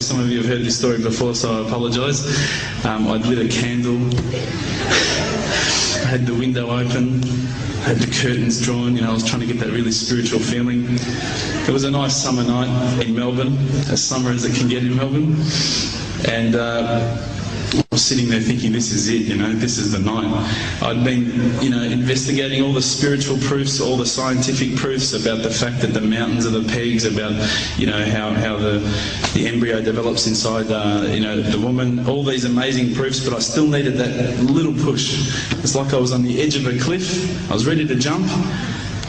Some of you have heard this story before, so I apologise. I'd lit a candle, I had the window open, I had the curtains drawn, I was trying to get that really spiritual feeling. It was a nice summer night in Melbourne, as summer as it can get in Melbourne, and I was sitting there thinking, this is it, this is the night. I'd been, investigating all the spiritual proofs, all the scientific proofs about the fact that the mountains are the pegs, about, how the embryo develops inside, the woman, all these amazing proofs, but I still needed that little push. It's like I was on the edge of a cliff, I was ready to jump,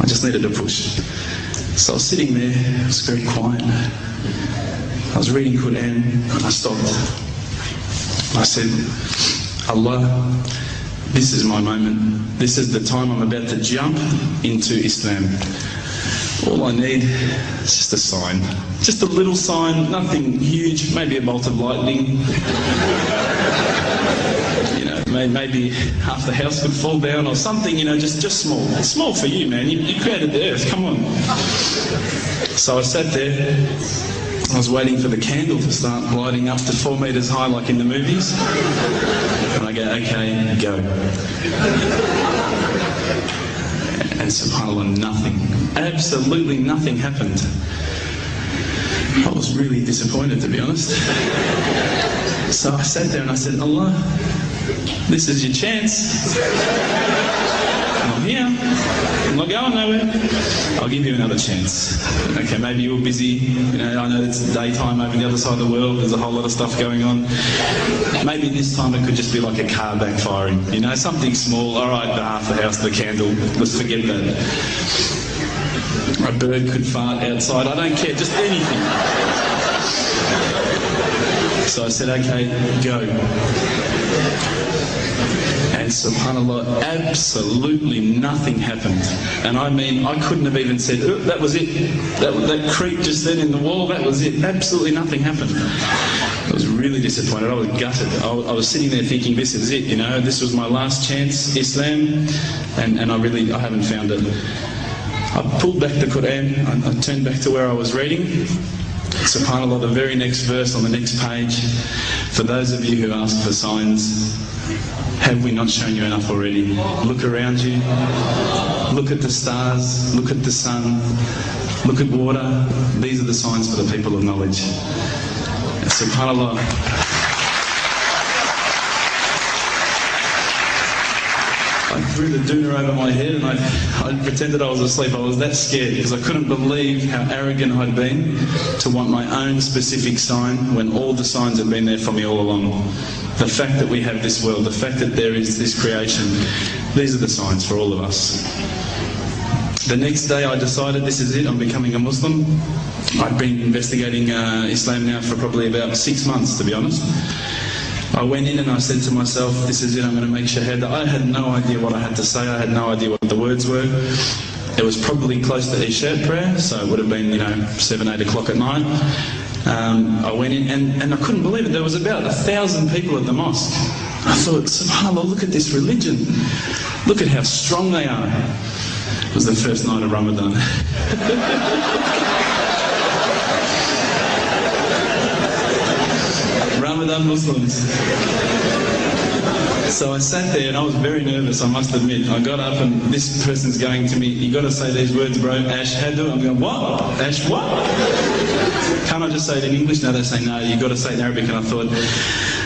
I just needed a push. So I was sitting there, it was very quiet. I was reading Quran, and I stopped. I said, Allah, this is my moment. This is the time I'm about to jump into Islam. All I need is just a sign. Just a little sign, nothing huge, maybe a bolt of lightning. Maybe half the house could fall down or something, just small. It's small for you, man. You created the earth, come on. So I sat there. I was waiting for the candle to start lighting up to 4 metres high like in the movies. And I go, okay, go. And subhanAllah, nothing. Absolutely nothing happened. I was really disappointed, to be honest. So I sat there and I said, Allah, this is your chance. I'm here. I'm not going nowhere. I'll give you another chance. Okay, maybe you're busy. I know it's daytime over the other side of the world. There's a whole lot of stuff going on. Maybe this time it could just be like a car backfiring. Something small. All right, the half the house, the candle. Let's forget that. A bird could fart outside. I don't care. Just anything. So I said, okay, go. And subhanAllah, absolutely nothing happened. And I mean, I couldn't have even said, oh, that was it. That creak just then in the wall, that was it. Absolutely nothing happened. I was really disappointed. I was gutted. I was sitting there thinking, this is it, this was my last chance, Islam, and I haven't found it. I pulled back the Quran, I turned back to where I was reading. SubhanAllah, the very next verse on the next page, for those of you who ask for signs, have we not shown you enough already? Look around you, look at the stars, look at the sun, look at water. These are the signs for the people of knowledge. SubhanAllah. I threw the doona over my head and I pretended I was asleep. I was that scared because I couldn't believe how arrogant I'd been to want my own specific sign when all the signs had been there for me all along. The fact that we have this world, the fact that there is this creation, these are the signs for all of us. The next day I decided this is it, I'm becoming a Muslim. I'd been investigating Islam now for probably about 6 months, to be honest. I went in and I said to myself, this is it, I'm going to make shahada. I had no idea what I had to say, I had no idea what the words were. It was probably close to Isha prayer, so it would have been, 7, 8 o'clock at night. I went in and I couldn't believe it, there was about 1,000 people at the mosque. I thought, subhanAllah, look at this religion. Look at how strong they are. It was the first night of Ramadan. Ramadan Muslims. So I sat there and I was very nervous, I must admit. I got up and this person's going to me, you got to say these words, bro, Ashhadu. I'm going, what? Ash what? Can't I just say it in English? No, they say no, you got to say it in Arabic. And I thought,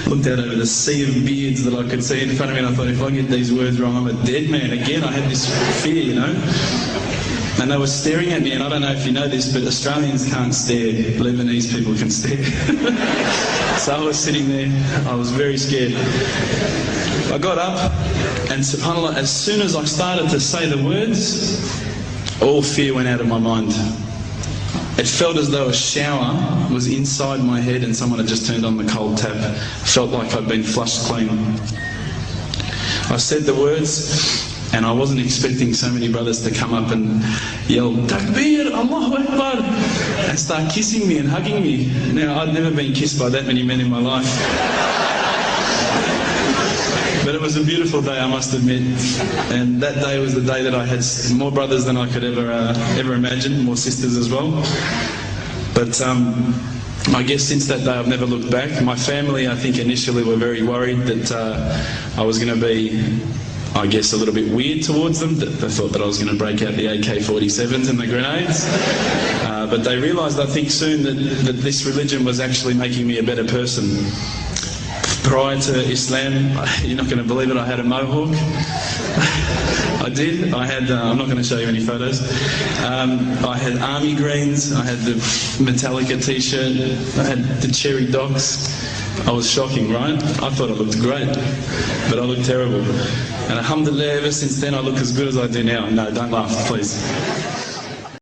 looked out over the sea of beards that I could see in front of me and I thought, if I get these words wrong, I'm a dead man. Again, I had this fear, And they were staring at me, and I don't know if you know this, but Australians can't stare. Lebanese people can stare. So I was sitting there, I was very scared. I got up, and subhanAllah, as soon as I started to say the words, all fear went out of my mind. It felt as though a shower was inside my head and someone had just turned on the cold tap. Felt like I'd been flushed clean. I said the words, and I wasn't expecting so many brothers to come up and yell, Takbir, Allahu Akbar, and start kissing me and hugging me. Now, I'd never been kissed by that many men in my life. But it was a beautiful day, I must admit. And that day was the day that I had more brothers than I could ever imagine, more sisters as well. But I guess since that day I've never looked back. My family, I think, initially were very worried that I was going to be, I guess, a little bit weird towards them. They thought that I was going to break out the AK-47s and the grenades. But they realised, I think, soon that this religion was actually making me a better person. Prior to Islam, you're not going to believe it, I had a mohawk. I did. I had, I'm not going to show you any photos. I had army greens, I had the Metallica t-shirt, I had the cherry docks. I was shocking, right? I thought I looked great, but I looked terrible. And alhamdulillah, ever since then I look as good as I do now. No, don't laugh, please.